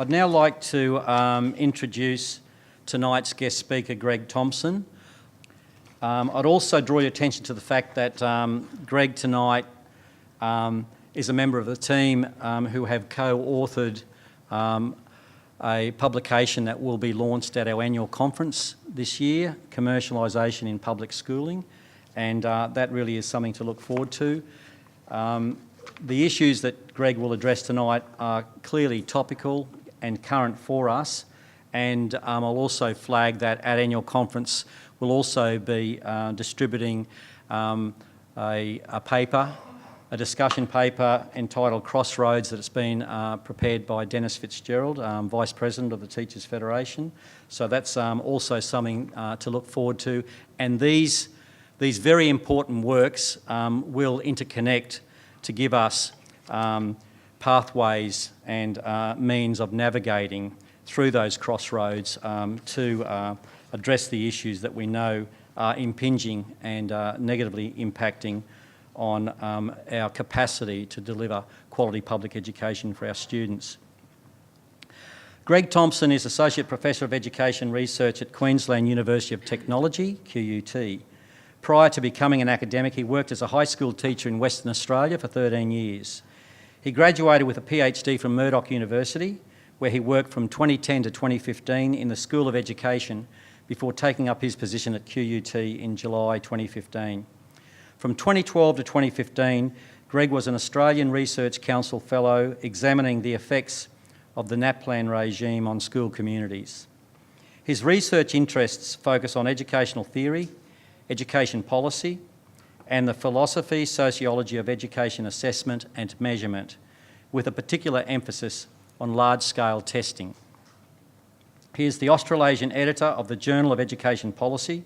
I'd now like to introduce tonight's guest speaker, Greg Thompson. I'd also draw your attention to the fact that Greg tonight is a member of the team who have co-authored a publication that will be launched at our annual conference this year, Commercialisation in Public Schooling, and that really is something to look forward to. The issues that Greg will address tonight are clearly topical and current for us, and I'll also flag that at annual conference we'll also be distributing a paper, a discussion paper entitled Crossroads that's been prepared by Dennis Fitzgerald, Vice President of the Teachers Federation. So that's also something to look forward to. And these very important works will interconnect to give us pathways and means of navigating through those crossroads to address the issues that we know are impinging and negatively impacting on our capacity to deliver quality public education for our students. Greg Thompson is Associate Professor of Education Research at Queensland University of Technology, QUT. Prior to becoming an academic, he worked as a high school teacher in Western Australia for 13 years. He graduated with a PhD from Murdoch University, where he worked from 2010 to 2015 in the School of Education before taking up his position at QUT in July 2015. From 2012 to 2015, Greg was an Australian Research Council Fellow examining the effects of the NAPLAN regime on school communities. His research interests focus on educational theory, education policy, and the philosophy, sociology of education assessment and measurement, with a particular emphasis on large-scale testing. He is the Australasian editor of the Journal of Education Policy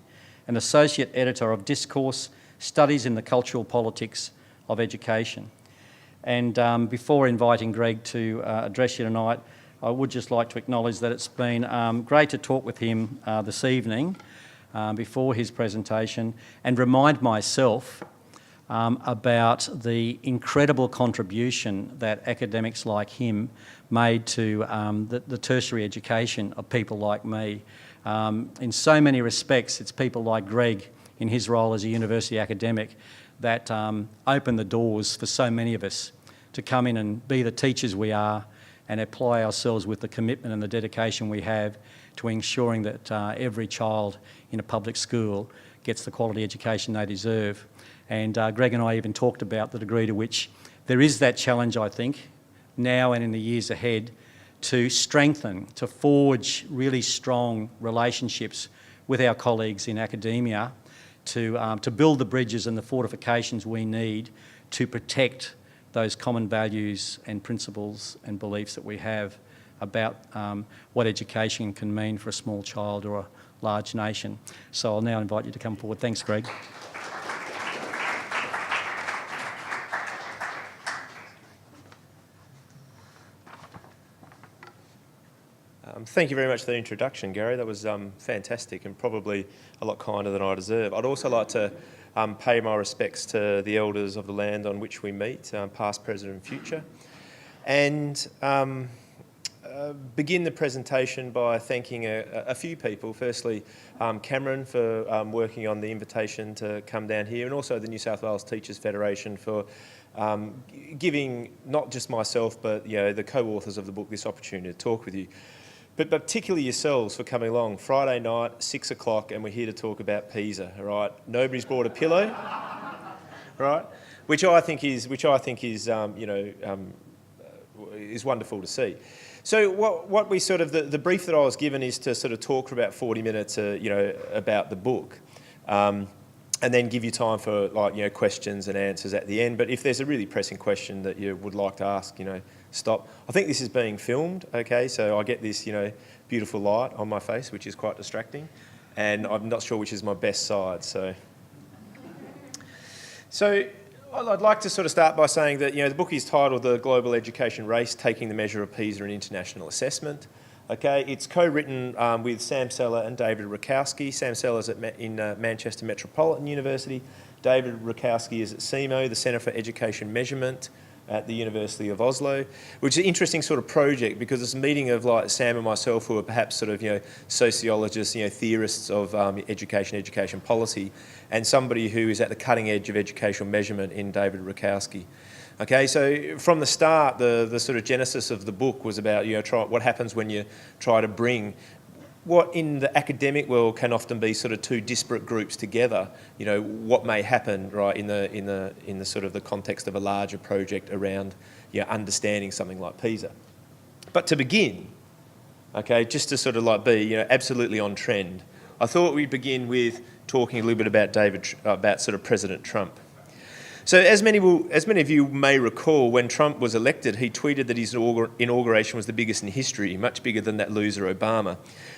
and associate editor of Discourse, Studies in the Cultural Politics of Education. And before inviting Greg to address you tonight, I would just like to acknowledge that it's been great to talk with him this evening before his presentation and remind myself about the incredible contribution that academics like him made to the tertiary education of people like me. In so many respects, it's people like Greg in his role as a university academic that opened the doors for so many of us to come in and be the teachers we are and apply ourselves with the commitment and the dedication we have to ensuring that every child in a public school gets the quality education they deserve. And Greg and I even talked about the degree to which there is that challenge, I think, now and in the years ahead, to strengthen, to forge really strong relationships with our colleagues in academia, to build the bridges and the fortifications we need to protect those common values and principles and beliefs that we have about what education can mean for a small child or a large nation. So I'll now invite you to come forward. Thanks, Greg. Thank you very much for the introduction, Gary. That was fantastic and probably a lot kinder than I deserve. I'd also like to pay my respects to the elders of the land on which we meet, past, present and future. And begin the presentation by thanking a few people. Firstly, Cameron for working on the invitation to come down here, and also the New South Wales Teachers Federation for giving not just myself but the co-authors of the book this opportunity to talk with you. But particularly yourselves for coming along. Friday night, 6 o'clock, and we're here to talk about Pisa, all right? Nobody's brought a pillow, right? Which I think is wonderful to see. So what we sort of, the brief that I was given is to sort of talk for about 40 minutes, about the book. And then give you time for questions and answers at the end. But if there's a really pressing question that you would like to ask, stop. I think this is being filmed, okay? So I get this, beautiful light on my face, which is quite distracting. And I'm not sure which is my best side, so I'd like to sort of start by saying that, the book is titled The Global Education Race, Taking the Measure of Pisa in International Assessment. Okay, it's co-written with Sam Seller and David Rakowski. Sam Seller's in Manchester Metropolitan University. David Rakowski is at CEMO, the Centre for Education Measurement. at the University of Oslo, which is an interesting sort of project because it's a meeting of like Sam and myself, who are perhaps sort of, sociologists, theorists of education policy, and somebody who is at the cutting edge of educational measurement in David Rakowski. Okay, so from the start, the sort of genesis of the book was about, what happens when you try to bring what in the academic world can often be sort of two disparate groups together, what may happen, right, in the sort of the context of a larger project around, understanding something like Pisa. But to begin, okay, just to sort of like be, absolutely on trend, I thought we'd begin with talking a little bit about sort of President Trump. So as many of you may recall, when Trump was elected, he tweeted that his inauguration was the biggest in history, much bigger than that loser Obama.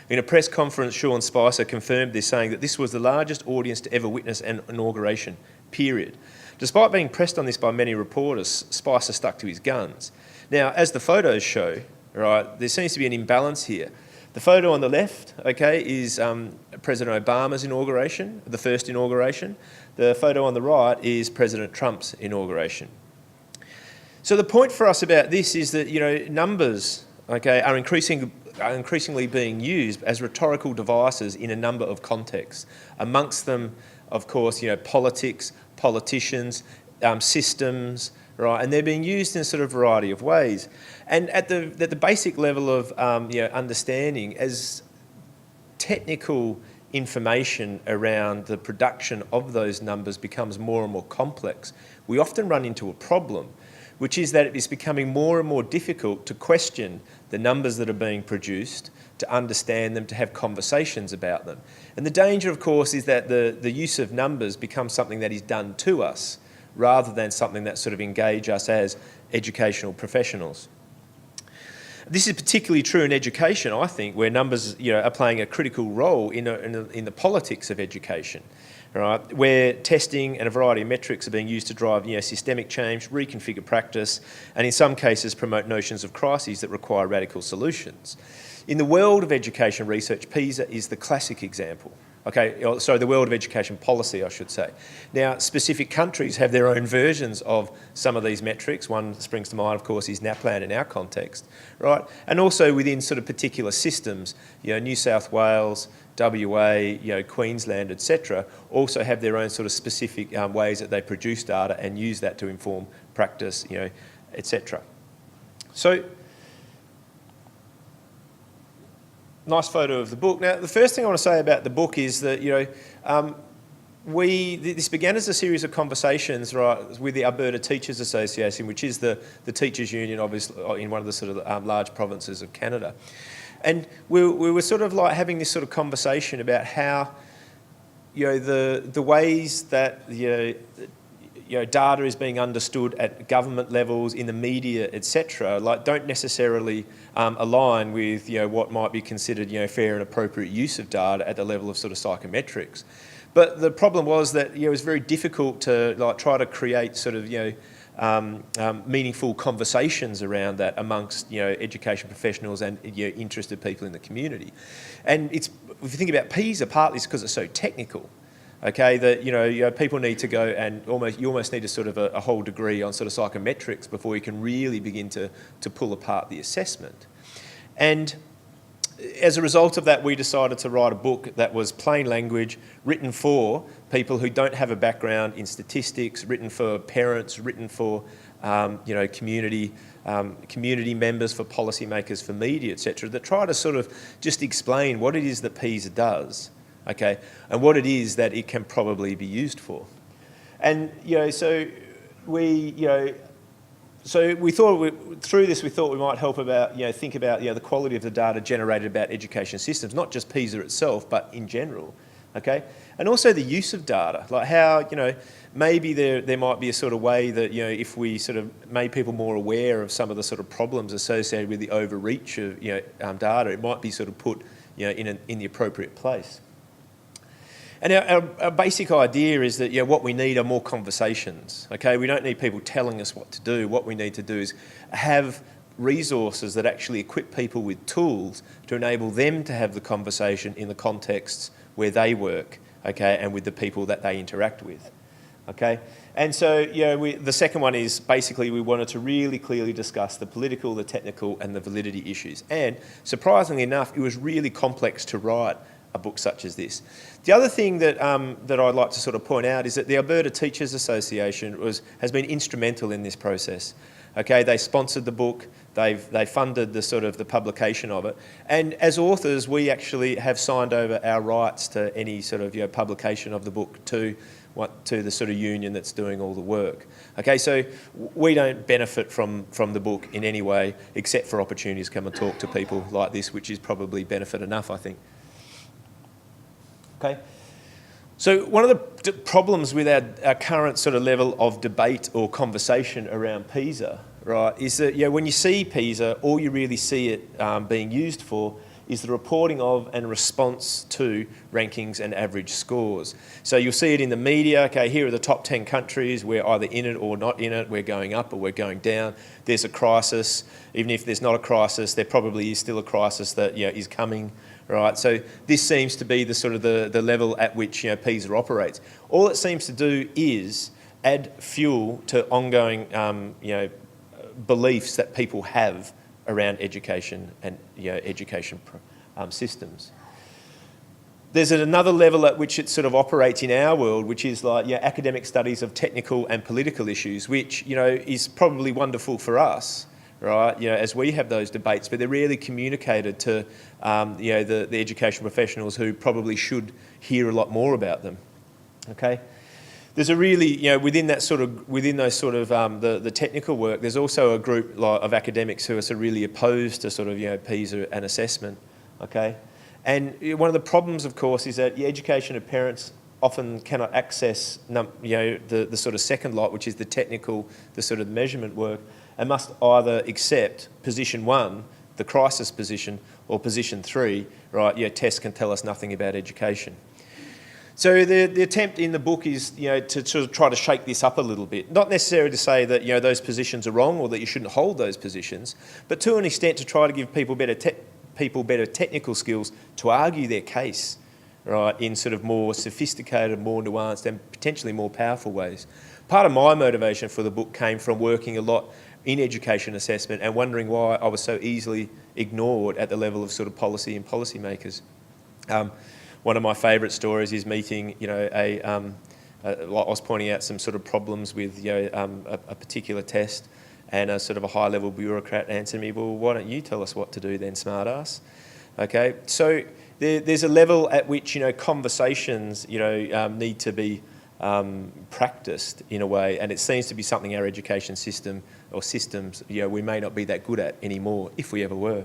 In a press conference, Sean Spicer confirmed this, saying that this was the largest audience to ever witness an inauguration, period. Despite being pressed on this by many reporters, Spicer stuck to his guns. Now, as the photos show, right, there seems to be an imbalance here. The photo on the left, okay, is President Obama's inauguration, the first inauguration. The photo on the right is President Trump's inauguration. So the point for us about this is that, numbers, okay, are increasingly being used as rhetorical devices in a number of contexts. Amongst them, of course, politics, politicians, systems, right, and they're being used in a sort of variety of ways. And at the basic level of understanding, as technical information around the production of those numbers becomes more and more complex, we often run into a problem, which is that it is becoming more and more difficult to question the numbers that are being produced, to understand them, to have conversations about them. And the danger, of course, is that the use of numbers becomes something that is done to us rather than something that sort of engage us as educational professionals. This is particularly true in education, I think, where numbers are playing a critical role in the politics of education, right? Where testing and a variety of metrics are being used to drive systemic change, reconfigure practice, and in some cases promote notions of crises that require radical solutions. In the world of education research, PISA is the classic example. Okay, so the world of education policy, I should say. Now, specific countries have their own versions of some of these metrics. One that springs to mind, of course, is NAPLAN in our context, right? And also within sort of particular systems, New South Wales, WA, Queensland, etc., also have their own sort of specific ways that they produce data and use that to inform practice, etc. So, nice photo of the book. Now, the first thing I want to say about the book is that, this began as a series of conversations, right, with the Alberta Teachers Association, which is the teachers' union, obviously, in one of the sort of large provinces of Canada. And we were sort of like having this sort of conversation about how, the ways that, data is being understood at government levels, in the media, etc., like don't necessarily align with what might be considered fair and appropriate use of data at the level of sort of psychometrics. But the problem was that it was very difficult to try to create sort of meaningful conversations around that amongst education professionals and interested people in the community. And if you think about PISA, partly it's because it's so technical. Okay, that people need to go and you almost need a sort of a whole degree on sort of psychometrics before you can really begin to pull apart the assessment. And as a result of that, we decided to write a book that was plain language, written for people who don't have a background in statistics, written for parents, written for community members, for policymakers, for media, etc., that try to sort of just explain what it is that PISA does. Okay, and what it is that it can probably be used for. And, so we thought, through this, we thought we might help about, think about, the quality of the data generated about education systems, not just PISA itself, but in general, okay? And also the use of data, like how, maybe there might be a sort of way that, if we sort of made people more aware of some of the sort of problems associated with the overreach of, data, it might be sort of put, in the appropriate place. And our basic idea is that what we need are more conversations. Okay, we don't need people telling us what to do. What we need to do is have resources that actually equip people with tools to enable them to have the conversation in the contexts where they work, okay, and with the people that they interact with. Okay, and so the second one is basically we wanted to really clearly discuss the political, the technical, and the validity issues. And surprisingly enough, it was really complex to write a book such as this. The other thing that that I'd like to sort of point out is that the Alberta Teachers Association has been instrumental in this process. Okay, they sponsored the book, they funded the publication of it, and as authors, we actually have signed over our rights to any sort of publication of the book to the sort of union that's doing all the work. Okay, so we don't benefit from the book in any way, except for opportunities to come and talk to people like this, which is probably benefit enough, I think. Okay, so one of the problems with our current sort of level of debate or conversation around PISA, right, is that when you see PISA, all you really see it being used for is the reporting of and response to rankings and average scores. So you'll see it in the media. Okay, here are the top 10 countries. We're either in it or not in it. We're going up or we're going down. There's a crisis. Even if there's not a crisis, there probably is still a crisis that is coming. Right, so this seems to be the sort of the level at which PISA operates. All it seems to do is add fuel to ongoing beliefs that people have around education and education systems. There's another level at which it sort of operates in our world, which is like academic studies of technical and political issues, which is probably wonderful for us, right? As we have those debates, but they're rarely communicated to the education professionals who probably should hear a lot more about them. Okay. There's a really, within those sort of the technical work, there's also a group of academics who are sort of really opposed to sort of PISA and assessment, okay? And one of the problems, of course, is that education of parents often cannot access the sort of second lot, which is the technical, the sort of measurement work, and must either accept position 1, the crisis position, or position 3, right? Tests can tell us nothing about education. So the attempt in the book is, to sort of try to shake this up a little bit. Not necessarily to say that, those positions are wrong or that you shouldn't hold those positions, but to an extent to try to give people better technical skills to argue their case, right, in sort of more sophisticated, more nuanced and potentially more powerful ways. Part of my motivation for the book came from working a lot in education assessment and wondering why I was so easily ignored at the level of sort of policy and policymakers. One of my favourite stories is meeting, I was pointing out some sort of problems with, a particular test, and a sort of a high-level bureaucrat answered me, "Well, why don't you tell us what to do then, smartass?" Okay, so there's a level at which conversations, need to be practiced in a way, and it seems to be something our education system or systems, we may not be that good at anymore, if we ever were.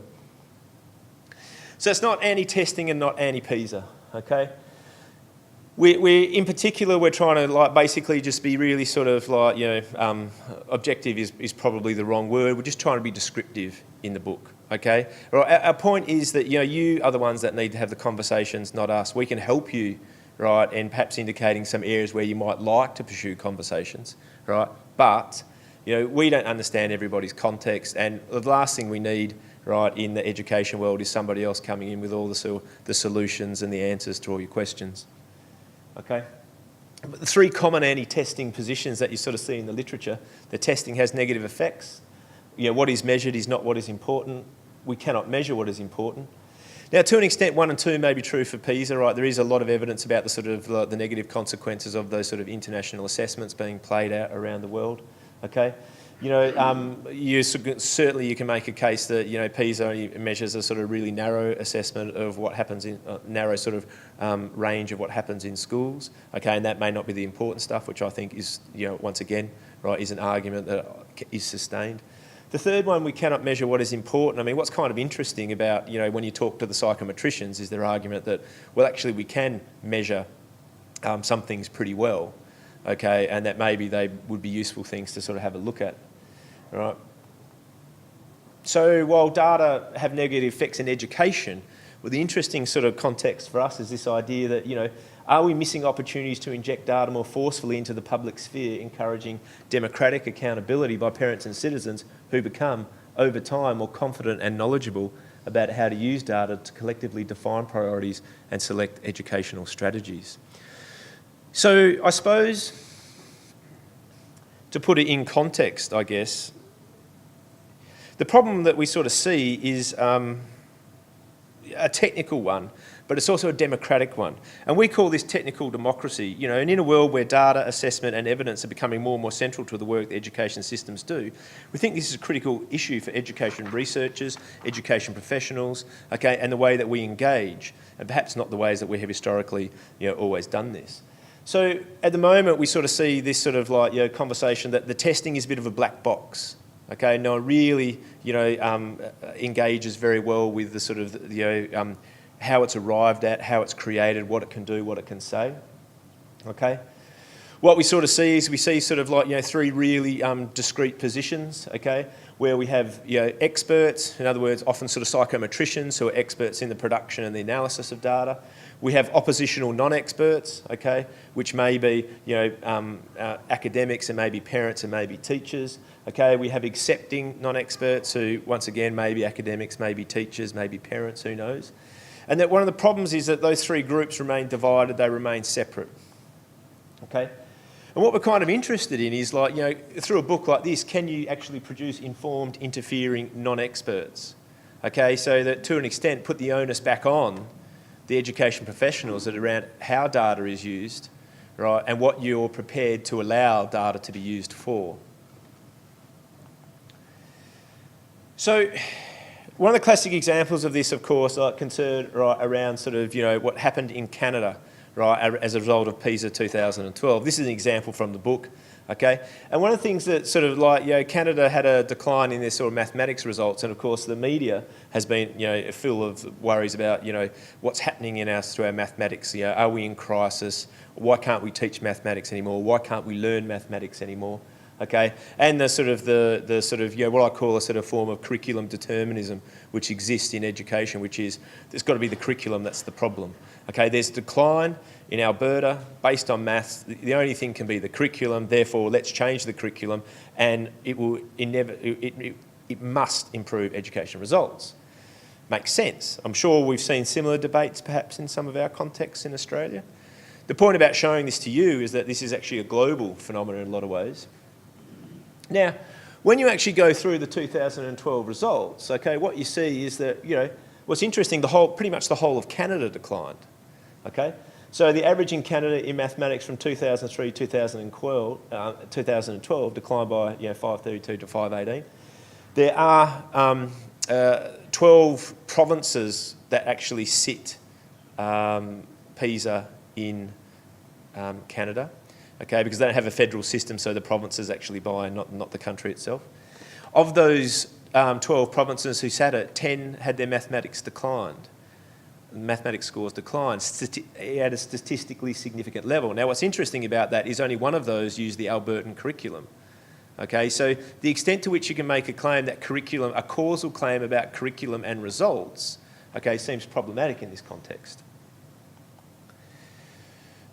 So it's not anti-testing and not anti-PISA. Okay, in particular, we're trying to basically just be really sort of objective is probably the wrong word. We're just trying to be descriptive in the book. Okay, our point is that you are the ones that need to have the conversations, not us. We can help you, right, and perhaps indicating some areas where you might like to pursue conversations, right? But we don't understand everybody's context, and the last thing we need, right, in the education world is somebody else coming in with all the solutions and the answers to all your questions. Okay? But the 3 common anti-testing positions that you sort of see in the literature: the testing has negative effects. What is measured is not what is important. We cannot measure what is important. Now, to an extent, 1 and 2 may be true for PISA, right? There is a lot of evidence about the sort of the negative consequences of those sort of international assessments being played out around the world. Okay? Certainly you can make a case that PISA only measures a sort of really narrow assessment of what happens in narrow sort of range of what happens in schools. Okay, and that may not be the important stuff, which I think is once again, right, is an argument that is sustained. The third one, we cannot measure what is important. I mean, what's kind of interesting about when you talk to the psychometricians is their argument that, well, actually we can measure some things pretty well. Okay, and that maybe they would be useful things to sort of have a look at. Right. So while data have negative effects in education, well, the interesting sort of context for us is this idea that, are we missing opportunities to inject data more forcefully into the public sphere, encouraging democratic accountability by parents and citizens who become, over time, more confident and knowledgeable about how to use data to collectively define priorities and select educational strategies? So I suppose to put it in context, I guess, the problem that we sort of see is a technical one, but it's also a democratic one. And we call this technical democracy. You know, and in a world where data, assessment and evidence are becoming more and more central to the work that education systems do, we think this is a critical issue for education researchers, education professionals, okay, and the way that we engage, and perhaps not the ways that we have historically, you know, always done this. So at the moment, we sort of see this sort of like, you know, conversation that the testing is a bit of a black box. Okay, no one really, you know, engages very well with the sort of, you know, how it's arrived at, how it's created, what it can do, what it can say. Okay, what we sort of see is we see sort of like, you know, three really discrete positions. Okay, where we have, you know, experts, in other words, often sort of psychometricians who are experts in the production and the analysis of data. We have oppositional non-experts, okay, which may be, you know, academics and maybe parents and maybe teachers. Okay, we have accepting non-experts who, once again, may be academics, maybe teachers, maybe parents, who knows. And that one of the problems is that those three groups remain divided, they remain separate. Okay, and what we're kind of interested in is, like, you know, through a book like this, can you actually produce informed, interfering non-experts? Okay, so that to an extent put the onus back on the education professionals that are around how data is used, right, and what you're prepared to allow data to be used for. So one of the classic examples of this, of course, are concerned, right, around sort of, you know, what happened in Canada, right, as a result of Pisa 2012. This is an example from the book, okay? And one of the things that sort of like, you know, Canada had a decline in their sort of mathematics results, and of course the media has been, you know, full of worries about, you know, what's happening to our mathematics. You know, are we in crisis? Why can't we teach mathematics anymore? Why can't we learn mathematics anymore? Okay, and the sort of, you know, what I call a sort of form of curriculum determinism, which exists in education, which is there's got to be the curriculum that's the problem. Okay, there's decline in Alberta based on maths. The only thing can be the curriculum. Therefore, let's change the curriculum, and it must improve education results. Makes sense. I'm sure we've seen similar debates, perhaps in some of our contexts in Australia. The point about showing this to you is that this is actually a global phenomenon in a lot of ways. Now, when you actually go through the 2012 results, okay, what you see is that, you know, what's interesting, pretty much the whole of Canada declined, okay? So the average in Canada in mathematics from 2003 to 2012 declined by, you know, 532 to 518. There are 12 provinces that actually sit PISA in Canada. Okay, because they don't have a federal system, so the provinces actually buy, not the country itself. Of those 12 provinces who sat it, 10 had their mathematics declined. Mathematics scores declined at a statistically significant level. Now, what's interesting about that is only one of those used the Albertan curriculum. Okay, so the extent to which you can make a claim that curriculum, a causal claim about curriculum and results, okay, seems problematic in this context.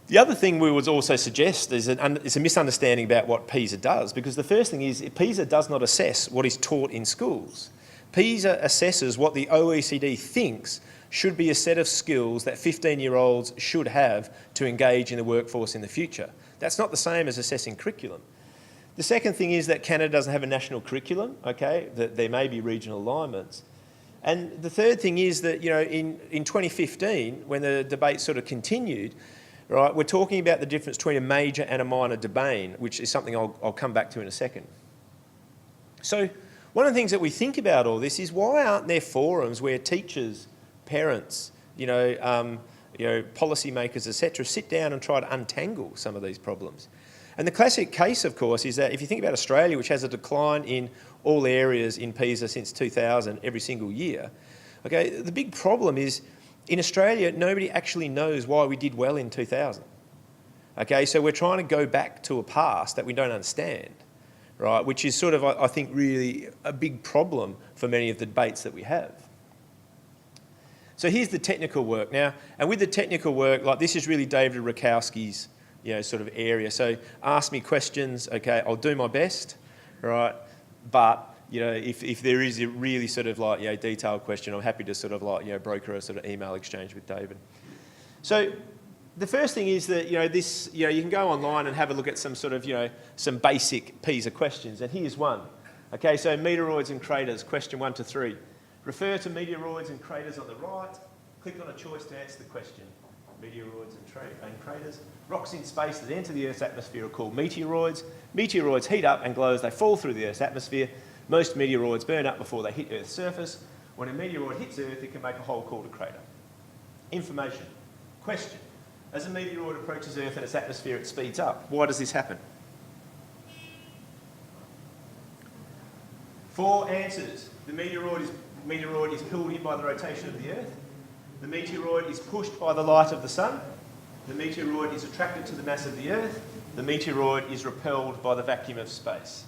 The other thing we would also suggest is it's a misunderstanding about what PISA does, because the first thing is PISA does not assess what is taught in schools. PISA assesses what the OECD thinks should be a set of skills that 15-year-olds should have to engage in the workforce in the future. That's not the same as assessing curriculum. The second thing is that Canada doesn't have a national curriculum, okay, that there may be regional alignments. And the third thing is that, you know, in 2015, when the debate sort of continued, right, we're talking about the difference between a major and a minor domain, which is something I'll come back to in a second. So one of the things that we think about all this is, why aren't there forums where teachers, parents, policymakers, etc., sit down and try to untangle some of these problems? And the classic case, of course, is that if you think about Australia, which has a decline in all areas in PISA since 2000 every single year, okay, the big problem is, in Australia, nobody actually knows why we did well in 2000. Okay, so we're trying to go back to a past that we don't understand, right? Which is sort of, I think, really a big problem for many of the debates that we have. So here's the technical work now, and with the technical work, like, this is really David Rakowski's, you know, sort of area. So ask me questions, okay, I'll do my best, right? But, you know, if there is a really sort of like, you know, detailed question, I'm happy to sort of like, you know, broker a sort of email exchange with David. So the first thing is that, you can go online and have a look at some sort of, some basic PISA questions, and here's one. Okay, so meteoroids and craters, question 1 to 3. Refer to meteoroids and craters on the right. Click on a choice to answer the question. Meteoroids and craters. Rocks in space that enter the Earth's atmosphere are called meteoroids. Meteoroids heat up and glow as they fall through the Earth's atmosphere. Most meteoroids burn up before they hit Earth's surface. When a meteoroid hits Earth, it can make a hole called a crater. Information. Question. As a meteoroid approaches Earth and its atmosphere, it speeds up. Why does this happen? 4 answers. The meteoroid is pulled in by the rotation of the Earth. The meteoroid is pushed by the light of the sun. The meteoroid is attracted to the mass of the Earth. The meteoroid is repelled by the vacuum of space.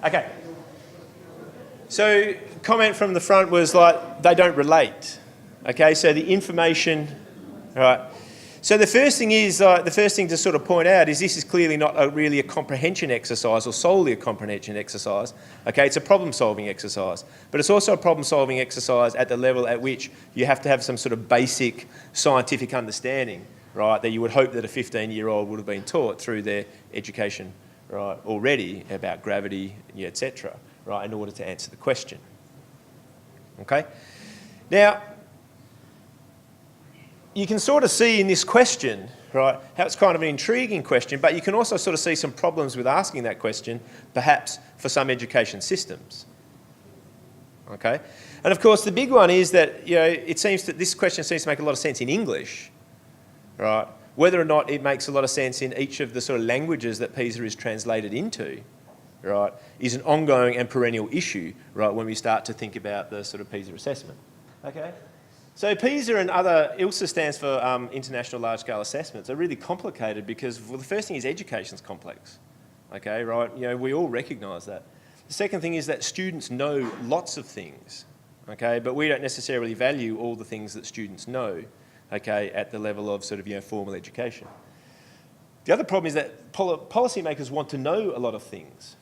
Okay. So, comment from the front was like, they don't relate. Okay, so the information, all right. So the first thing to sort of point out is this is clearly not really a comprehension exercise or solely a comprehension exercise. Okay, it's a problem-solving exercise, but it's also a problem-solving exercise at the level at which you have to have some sort of basic scientific understanding, right, that you would hope that a 15-year-old would have been taught through their education, right, already about gravity, etc., right, in order to answer the question. Okay? Now, you can sort of see in this question, right, how it's kind of an intriguing question, but you can also sort of see some problems with asking that question, perhaps for some education systems. Okay? And of course, the big one is that, it seems that this question seems to make a lot of sense in English, right? Whether or not it makes a lot of sense in each of the sort of languages that PISA is translated into, right, is an ongoing and perennial issue, right, when we start to think about the sort of PISA assessment. Okay? So PISA and ILSA stands for International Large-Scale Assessments, are really complicated because, well, the first thing is education's complex, okay, right? We all recognise that. The second thing is that students know lots of things, okay, but we don't necessarily value all the things that students know, okay, at the level of sort of, formal education. The other problem is that policymakers want to know a lot of things.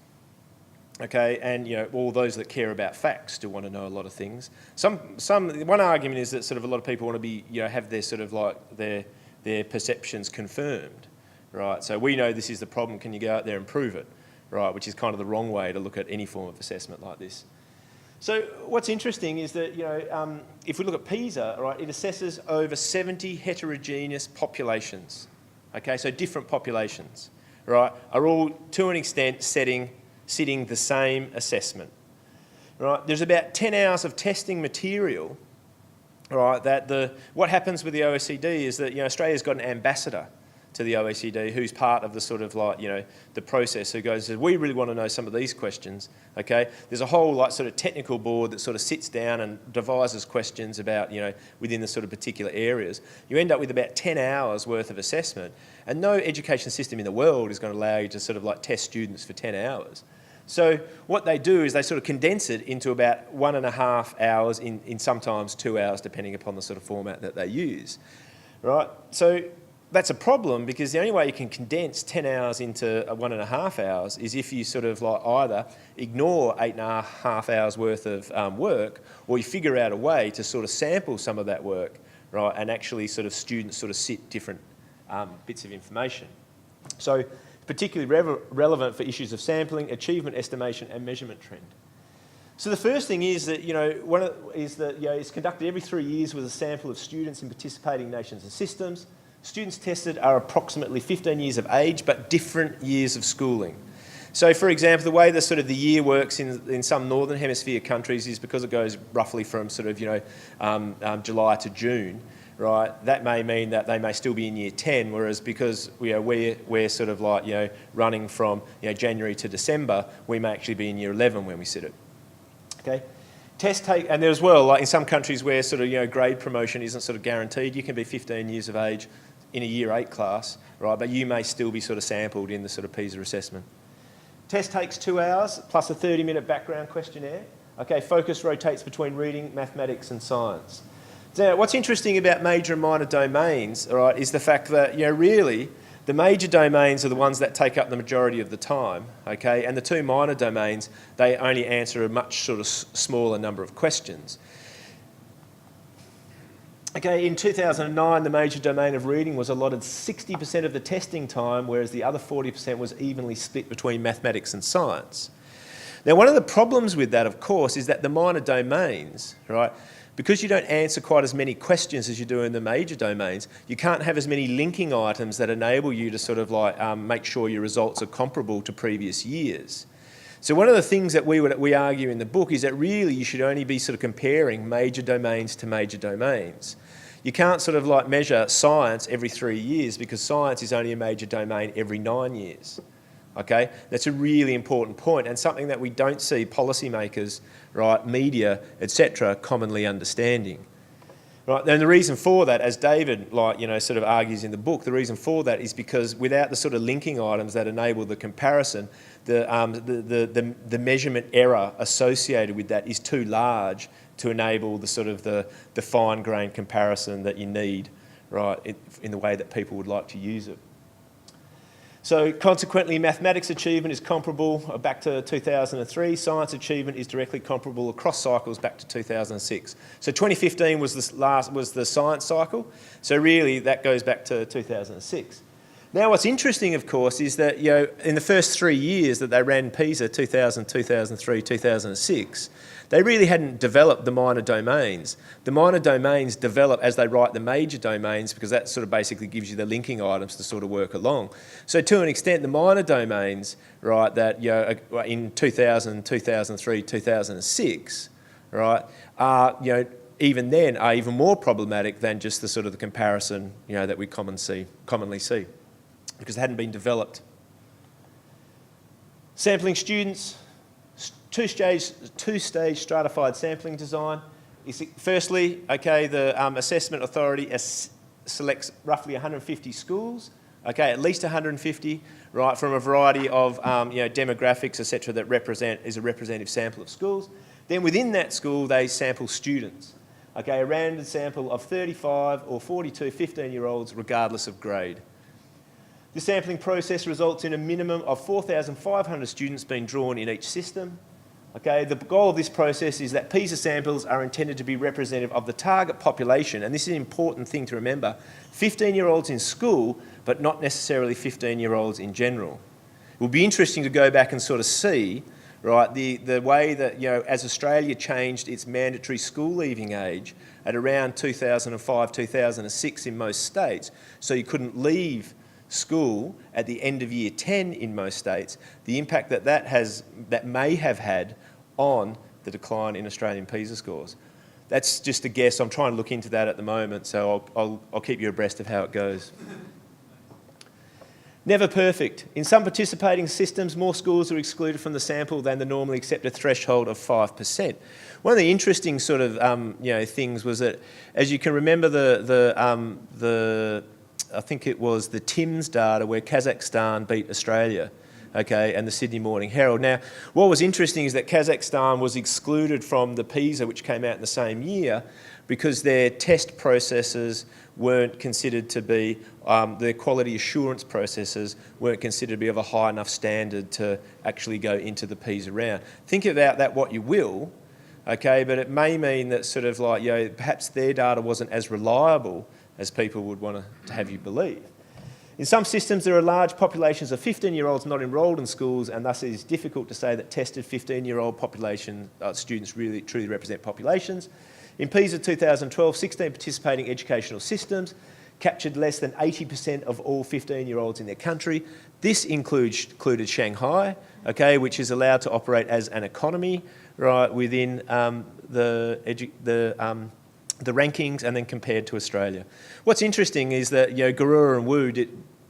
Okay, and all those that care about facts do want to know a lot of things. One argument is that sort of a lot of people want to be, have their sort of like their perceptions confirmed, right? So we know this is the problem. Can you go out there and prove it, right? Which is kind of the wrong way to look at any form of assessment like this. So what's interesting is that if we look at PISA, right, it assesses over 70 heterogeneous populations. Okay, so different populations, right, are all to an extent sitting the same assessment. Right? There's about 10 hours of testing material. Right? What happens with the OECD is that Australia's got an ambassador to the OECD who's part of the sort of like the process, who goes, we really want to know some of these questions. Okay, there's a whole like sort of technical board that sort of sits down and devises questions about within the sort of particular areas. You end up with about 10 hours worth of assessment, and no education system in the world is going to allow you to sort of like test students for 10 hours. So what they do is they sort of condense it into about 1.5 hours in sometimes 2 hours, depending upon the sort of format that they use, right? So that's a problem because the only way you can condense 10 hours into 1.5 hours is if you sort of like either ignore 8.5 hours worth of work, or you figure out a way to sort of sample some of that work, right, and actually sort of students sort of sit different bits of information. So particularly relevant for issues of sampling, achievement estimation and measurement trend. So the first thing is that, it's conducted every 3 years with a sample of students in participating nations and systems. Students tested are approximately 15 years of age, but different years of schooling. So for example, the way the year works in some Northern Hemisphere countries is because it goes roughly from sort of, July to June. Right, that may mean that they may still be in year 10, whereas because we're sort of like running from January to December, we may actually be in year 11 when we sit it. Okay, and there as well, like in some countries where sort of grade promotion isn't sort of guaranteed, you can be 15 years of age in a year 8 class, right? But you may still be sort of sampled in the sort of PISA assessment. Test takes 2 hours plus a 30-minute background questionnaire. Okay, focus rotates between reading, mathematics, and science. Now, what's interesting about major and minor domains, all right, is the fact that, really, The major domains are the ones that take up the majority of the time, okay? And the two minor domains, they only answer a much sort of smaller number of questions. Okay, in 2009, the major domain of reading was allotted 60% of the testing time, whereas the other 40% was evenly split between mathematics and science. Now, one of the problems with that, of course, is that the minor domains, right, because you don't answer quite as many questions as you do in the major domains, you can't have as many linking items that enable you to sort of like make sure your results are comparable to previous years. So one of the things that we argue in the book is that really you should only be sort of comparing major domains to major domains. You can't sort of like measure science every 3 years because science is only a major domain every 9 years. Okay, that's a really important point and something that we don't see policymakers, right, media, etc., commonly understanding. Right, and the reason for that, as David, like, you know, sort of argues in the book, the reason for that is because without the sort of linking items that enable the comparison, the measurement error associated with that is too large to enable the sort of the fine-grained comparison that you need, right, in the way that people would like to use it. So consequently, mathematics achievement is comparable back to 2003. Science achievement is directly comparable across cycles back to 2006. So 2015 was the science cycle. So really, that goes back to 2006. Now, what's interesting, of course, is that, you know, in the first 3 years that they ran PISA, 2000, 2003, 2006, they really hadn't developed the minor domains. The minor domains develop as they write the major domains because that sort of basically gives you the linking items to sort of work along. So to an extent, the minor domains, right, that, you know, in 2000, 2003, 2006, right, are, you know, even then are even more problematic than just the sort of the comparison, you know, that we commonly see because they hadn't been developed. Sampling students. Two-stage stratified sampling design. Firstly, okay, the assessment authority selects roughly 150 schools, okay, at least 150, right, from a variety of you know, demographics, etc., that is a representative sample of schools. Then within that school, they sample students, okay, a random sample of 35 or 42 15-year-olds, regardless of grade. The sampling process results in a minimum of 4,500 students being drawn in each system. Okay, the goal of this process is that PISA samples are intended to be representative of the target population, and this is an important thing to remember, 15-year-olds in school, but not necessarily 15-year-olds in general. It will be interesting to go back and sort of see, right, the way that, you know, as Australia changed its mandatory school leaving age at around 2005, 2006 in most states, so you couldn't leave school at the end of year 10 in most states, the impact that may have had on the decline in Australian PISA scores. That's just a guess. I'm trying to look into that at the moment, so I'll keep you abreast of how it goes. Never perfect. In some participating systems, more schools are excluded from the sample than the normally accepted threshold of 5%. One of the interesting sort of you know, things was that, as you can remember, I think it was the TIMS data where Kazakhstan beat Australia, okay, and the Sydney Morning Herald. Now, what was interesting is that Kazakhstan was excluded from the PISA, which came out in the same year, because their test processes weren't considered to be, their quality assurance processes weren't considered to be of a high enough standard to actually go into the PISA round. Think about that what you will, okay, but it may mean that sort of like, you know, perhaps their data wasn't as reliable as people would want to have you believe. In some systems, there are large populations of 15-year-olds not enrolled in schools, and thus it is difficult to say that tested 15-year-old population students really truly represent populations. In PISA 2012, 16 participating educational systems captured less than 80% of all 15-year-olds in their country. This included Shanghai, okay, which is allowed to operate as an economy, right, within the rankings and then compared to Australia. What's interesting is that, you know, Gurura and Wu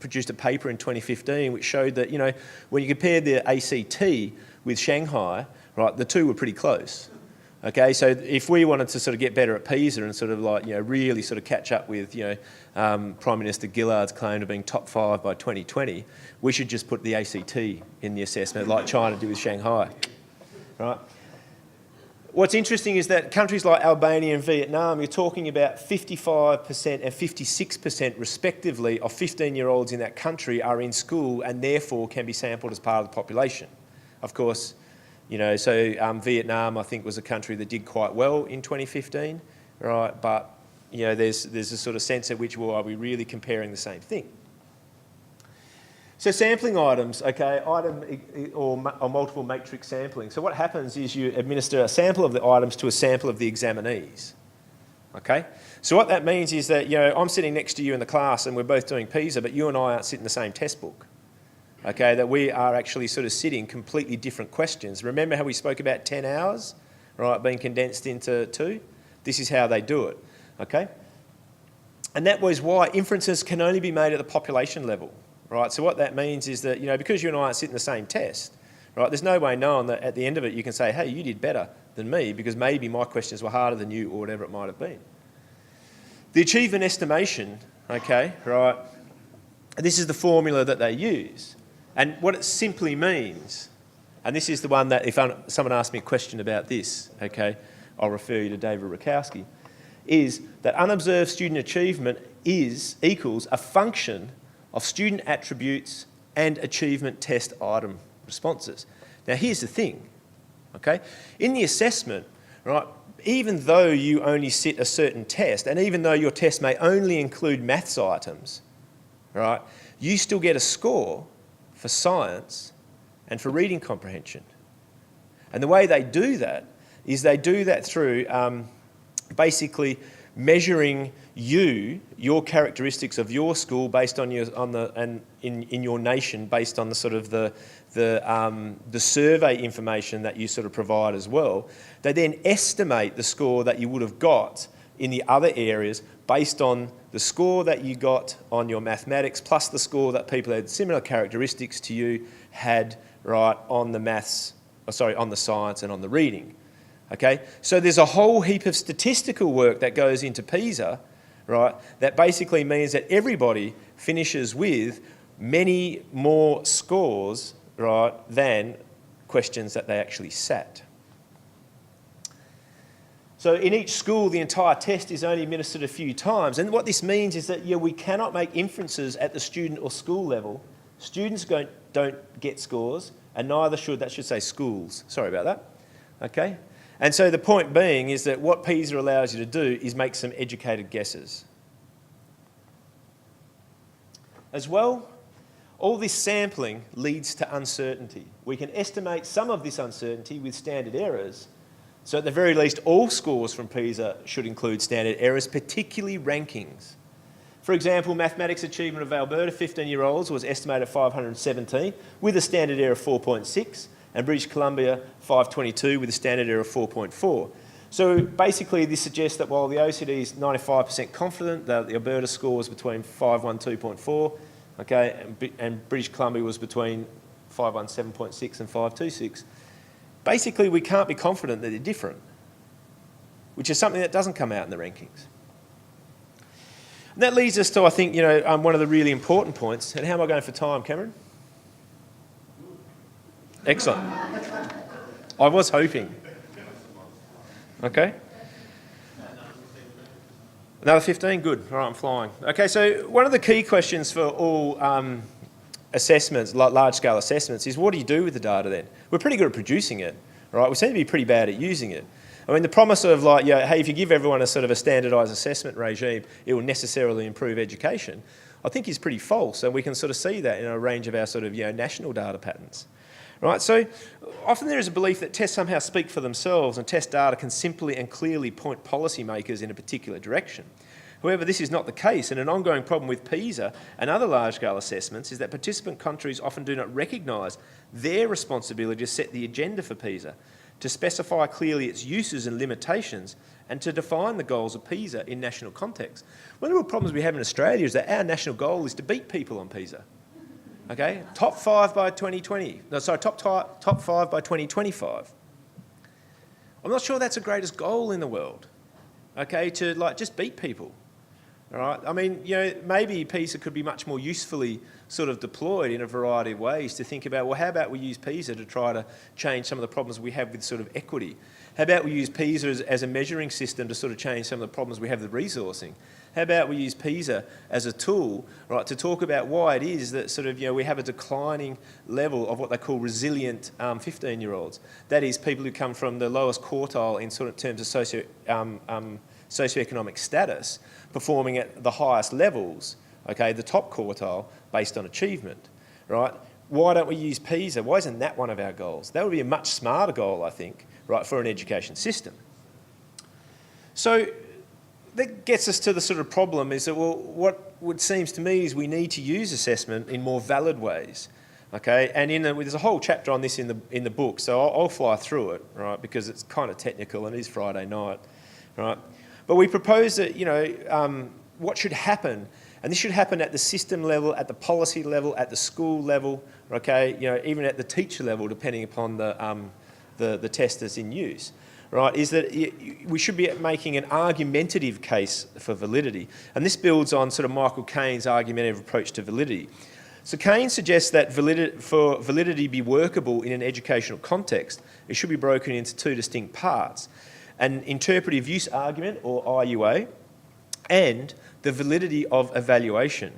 produced a paper in 2015 which showed that, you know, when you compare the ACT with Shanghai, right, the two were pretty close. Okay, so if we wanted to sort of get better at PISA and sort of like, you know, really sort of catch up with, you know, Prime Minister Gillard's claim of being top 5 by 2020, we should just put the ACT in the assessment like China did with Shanghai, right? What's interesting is that countries like Albania and Vietnam, you're talking about 55% and 56% respectively of 15-year-olds in that country are in school and therefore can be sampled as part of the population. Of course, you know, so Vietnam, I think, was a country that did quite well in 2015, right? But, you know, there's a sort of sense at which, well, are we really comparing the same thing? So sampling items, okay, or multiple matrix sampling. So what happens is you administer a sample of the items to a sample of the examinees, okay? So what that means is that, you know, I'm sitting next to you in the class and we're both doing Pisa, but you and I aren't sitting in the same test book, okay? That we are actually sort of sitting completely different questions. Remember how we spoke about 10 hours, right, being condensed into 2? This is how they do it, okay? And that was why inferences can only be made at the population level. Right, so what that means is that, you know, because you and I aren't sitting in the same test, right, there's no way knowing that at the end of it you can say, hey, you did better than me because maybe my questions were harder than you or whatever it might have been. The achievement estimation, okay, right, this is the formula that they use. And what it simply means, and this is the one that if someone asks me a question about this, okay, I'll refer you to David Rakowski, is that unobserved student achievement equals a function of student attributes and achievement test item responses. Now here's the thing, okay? In the assessment, right, even though you only sit a certain test, and even though your test may only include maths items, right, you still get a score for science and for reading comprehension. And the way they do that is they do that through basically measuring your characteristics of your school based on in your nation based on the sort of the survey information that you sort of provide as well. They then estimate the score that you would have got in the other areas based on the score that you got on your mathematics plus the score that people who had similar characteristics to you had, right, on the on the science and on the reading. Okay, so there's a whole heap of statistical work that goes into PISA, right, that basically means that everybody finishes with many more scores, right, than questions that they actually sat. So in each school, the entire test is only administered a few times. And what this means is that, yeah, we cannot make inferences at the student or school level. Students don't get scores, and neither should, that should say schools. Sorry about that, okay? And so the point being is that what PISA allows you to do is make some educated guesses. As well, all this sampling leads to uncertainty. We can estimate some of this uncertainty with standard errors. So at the very least, all scores from PISA should include standard errors, particularly rankings. For example, mathematics achievement of Alberta 15-year-olds was estimated at 517 with a standard error of 4.6. And British Columbia 522 with a standard error of 4.4. So basically this suggests that while the OECD is 95% confident that the Alberta score was between 512.4, okay, and British Columbia was between 517.6 and 526, basically we can't be confident that they're different, which is something that doesn't come out in the rankings. And that leads us to, I think, you know, one of the really important points. And how am I going for time, Cameron? Excellent. I was hoping. Okay. Another 15? Good. All right, I'm flying. Okay, so one of the key questions for all assessments, large-scale assessments, is what do you do with the data then? We're pretty good at producing it, right? We seem to be pretty bad at using it. I mean, the promise of like, yeah, hey, if you give everyone a sort of a standardised assessment regime, it will necessarily improve education, I think is pretty false. And we can sort of see that in a range of our sort of, you know, national data patterns. Right, so often there is a belief that tests somehow speak for themselves and test data can simply and clearly point policymakers in a particular direction. However, this is not the case, and an ongoing problem with PISA and other large-scale assessments is that participant countries often do not recognise their responsibility to set the agenda for PISA, to specify clearly its uses and limitations, and to define the goals of PISA in national context. One of the real problems we have in Australia is that our national goal is to beat people on PISA. Okay, top 5 by 2020. No, sorry, top 5 by 2025. I'm not sure that's the greatest goal in the world. Okay, to like just beat people. All right. I mean, maybe PISA could be much more usefully sort of deployed in a variety of ways to think about, well, how about we use PISA to try to change some of the problems we have with sort of equity? How about we use PISA as a measuring system to sort of change some of the problems we have with resourcing? How about we use PISA as a tool, right, to talk about why it is that sort of, we have a declining level of what they call resilient 15-year-olds. That is, people who come from the lowest quartile in sort of terms of socioeconomic status, performing at the highest levels, okay, the top quartile, based on achievement, right? Why don't we use PISA? Why isn't that one of our goals? That would be a much smarter goal, I think, right, for an education system. So that gets us to the sort of problem is that, well, what seems to me is we need to use assessment in more valid ways, okay? And there's a whole chapter on this in the book, so I'll fly through it, right, because it's kind of technical and it is Friday night, right? But we propose that, what should happen, and this should happen at the system level, at the policy level, at the school level, okay, even at the teacher level, depending upon the test that's in use, right, is that we should be making an argumentative case for validity. And this builds on sort of Michael Caine's argumentative approach to validity. So Caine suggests that for validity be workable in an educational context, it should be broken into two distinct parts: an interpretive use argument, or IUA, and the validity of evaluation.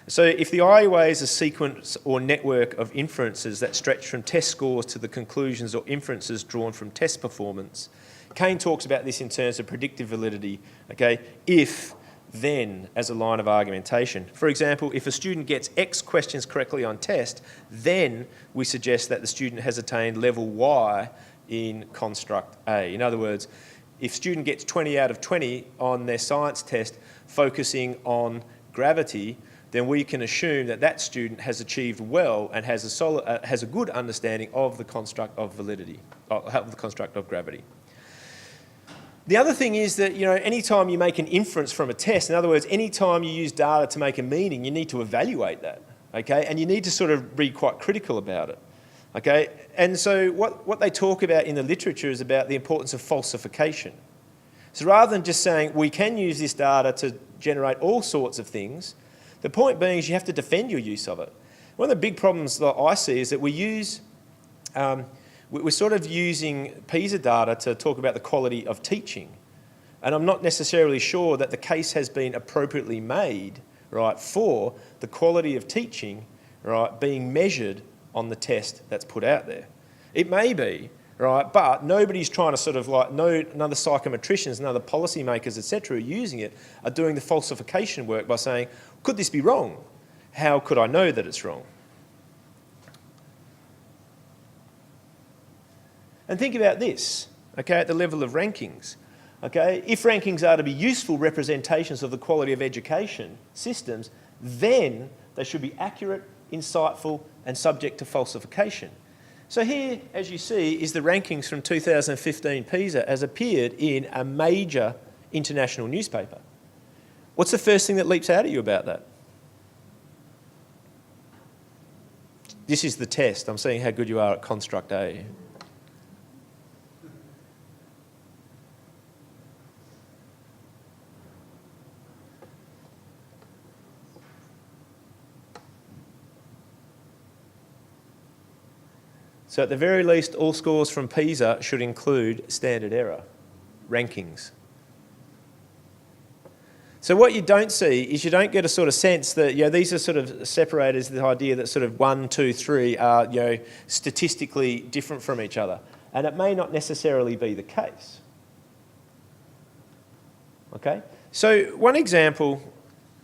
So if the IUA is a sequence or network of inferences that stretch from test scores to the conclusions or inferences drawn from test performance, Caine talks about this in terms of predictive validity, okay, if, then, as a line of argumentation. For example, if a student gets X questions correctly on test, then we suggest that the student has attained level Y in construct A. In other words, if student gets 20 out of 20 on their science test focusing on gravity, then we can assume that that student has achieved well and has a good understanding of the construct of validity, of the construct of gravity. The other thing is that, any time you make an inference from a test, in other words, any time you use data to make a meaning, you need to evaluate that, okay? And you need to sort of be quite critical about it, okay? And so what they talk about in the literature is about the importance of falsification. So rather than just saying, we can use this data to generate all sorts of things, the point being is you have to defend your use of it. One of the big problems that I see is that we're sort of using PISA data to talk about the quality of teaching. And I'm not necessarily sure that the case has been appropriately made, right, for the quality of teaching, right, being measured on the test that's put out there. It may be, right, but nobody's trying to sort of none of the psychometricians, none of the policymakers, etc., using it, are doing the falsification work by saying, could this be wrong? How could I know that it's wrong? And think about this, okay, at the level of rankings. Okay, if rankings are to be useful representations of the quality of education systems, then they should be accurate, insightful, and subject to falsification. So here, as you see, is the rankings from 2015 PISA as appeared in a major international newspaper. What's the first thing that leaps out at you about that? This is the test. I'm seeing how good you are at construct A. So at the very least, all scores from PISA should include standard error rankings. So what you don't see is you don't get a sort of sense that, these are sort of separated as the idea that sort of 1, 2, 3 are, statistically different from each other. And it may not necessarily be the case. Okay? So one example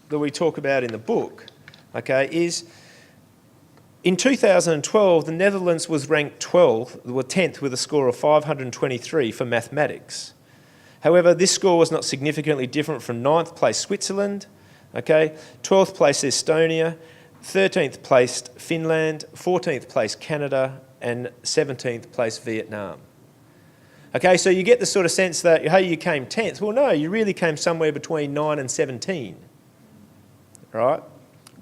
that we talk about in the book, okay, is in 2012, the Netherlands was ranked 10th with a score of 523 for mathematics. However, this score was not significantly different from 9th place Switzerland, okay, 12th place Estonia, 13th place Finland, 14th place Canada, and 17th place Vietnam. Okay, so you get the sort of sense that, hey, you came 10th. Well, no, you really came somewhere between 9 and 17, right?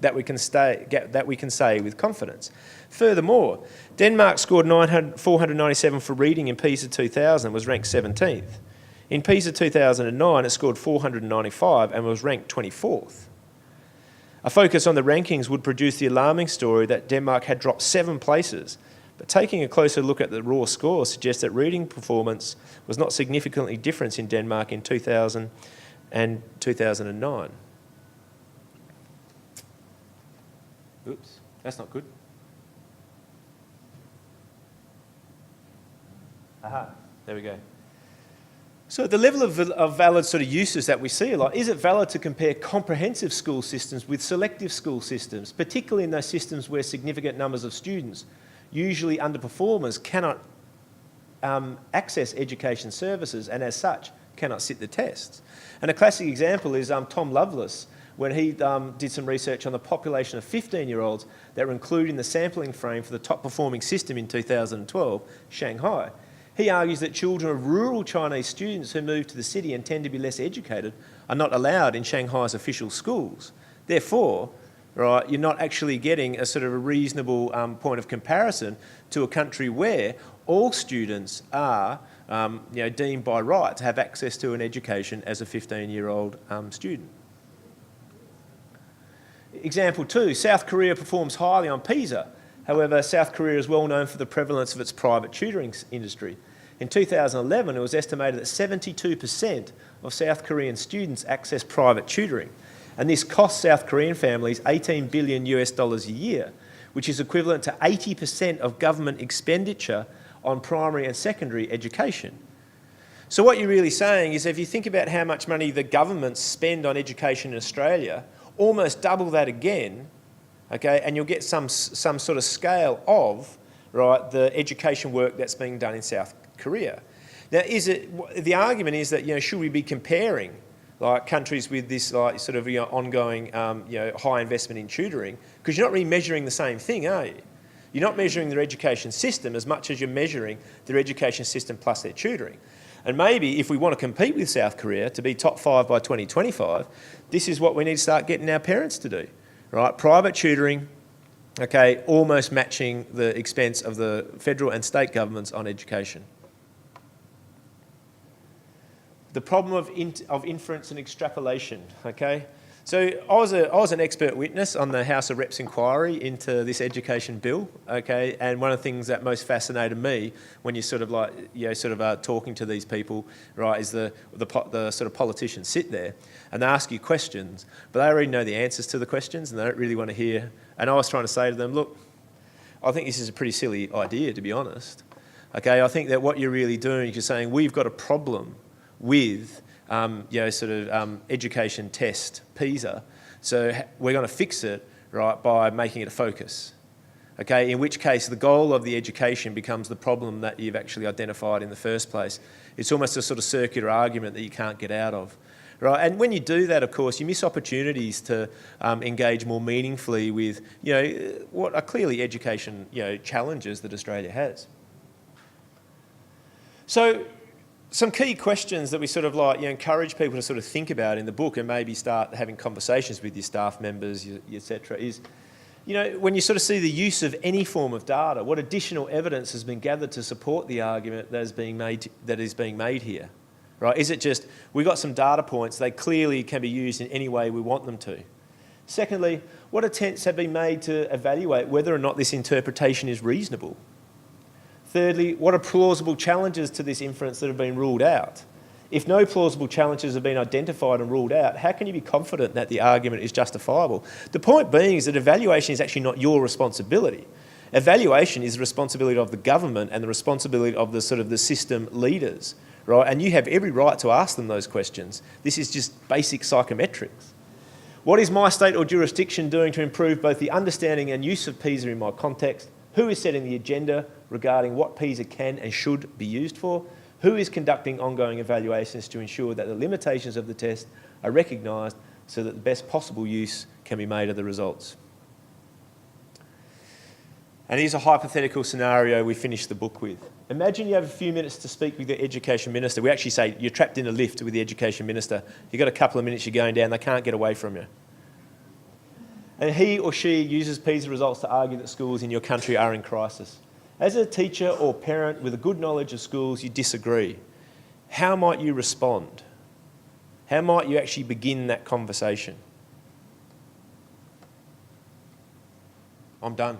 That we can say with confidence. Furthermore, Denmark scored 497 for reading in PISA 2000 and was ranked 17th. In Pisa 2009, it scored 495 and was ranked 24th. A focus on the rankings would produce the alarming story that Denmark had dropped 7 places, but taking a closer look at the raw scores suggests that reading performance was not significantly different in Denmark in 2000 and 2009. Oops, that's not good. Aha, there we go. So the level of valid sort of uses that we see a lot, is it valid to compare comprehensive school systems with selective school systems, particularly in those systems where significant numbers of students, usually underperformers, cannot access education services and as such cannot sit the tests? And a classic example is Tom Lovelace, when he did some research on the population of 15-year-olds that were included in the sampling frame for the top performing system in 2012, Shanghai. He argues that children of rural Chinese students who move to the city and tend to be less educated are not allowed in Shanghai's official schools. Therefore, right, you're not actually getting a sort of a reasonable point of comparison to a country where all students are deemed by right to have access to an education as a 15-year-old student. Example 2, South Korea performs highly on PISA. However, South Korea is well known for the prevalence of its private tutoring industry. In 2011, it was estimated that 72% of South Korean students access private tutoring, and this costs South Korean families $18 billion a year, which is equivalent to 80% of government expenditure on primary and secondary education. So what you're really saying is if you think about how much money the governments spend on education in Australia, almost double that again, okay, and you'll get some sort of scale of, right, the education work that's being done in South Korea. Now, the argument is that, should we be comparing like countries with this like sort of ongoing high investment in tutoring? Because you're not really measuring the same thing, are you? You're not measuring their education system as much as you're measuring their education system plus their tutoring. And maybe if we want to compete with South Korea to be top 5 by 2025, this is what we need to start getting our parents to do. Right, private tutoring, okay, almost matching the expense of the federal and state governments on education. The problem of inference and extrapolation, okay? So I was an expert witness on the House of Reps inquiry into this education bill, okay? And one of the things that most fascinated me when you talking to these people, right, is the sort of politicians sit there and they ask you questions, but they already know the answers to the questions and they don't really want to hear. And I was trying to say to them, look, I think this is a pretty silly idea, to be honest. Okay, I think that what you're really doing is you're saying we've got a problem with education test, PISA. So we're going to fix it, right, by making it a focus. Okay, in which case the goal of the education becomes the problem that you've actually identified in the first place. It's almost a sort of circular argument that you can't get out of. Right, and when you do that, of course, you miss opportunities to engage more meaningfully with, what are clearly education, challenges that Australia has. So, some key questions that we sort of encourage people to sort of think about in the book and maybe start having conversations with your staff members, etc., is, when you sort of see the use of any form of data, what additional evidence has been gathered to support the argument that is being made here, right? Is it just, we got some data points, they clearly can be used in any way we want them to? Secondly, what attempts have been made to evaluate whether or not this interpretation is reasonable? Thirdly, what are plausible challenges to this inference that have been ruled out? If no plausible challenges have been identified and ruled out, how can you be confident that the argument is justifiable? The point being is that evaluation is actually not your responsibility. Evaluation is the responsibility of the government and the responsibility of the system leaders, right? And you have every right to ask them those questions. This is just basic psychometrics. What is my state or jurisdiction doing to improve both the understanding and use of PISA in my context? Who is setting the agenda regarding what PISA can and should be used for? Who is conducting ongoing evaluations to ensure that the limitations of the test are recognised so that the best possible use can be made of the results? And here's a hypothetical scenario we finish the book with. Imagine you have a few minutes to speak with the education minister. We actually say you're trapped in a lift with the education minister. You've got a couple of minutes, you're going down, they can't get away from you. And he or she uses PISA results to argue that schools in your country are in crisis. As a teacher or parent with a good knowledge of schools, you disagree. how might you respond? How might you actually begin that conversation? I'm done.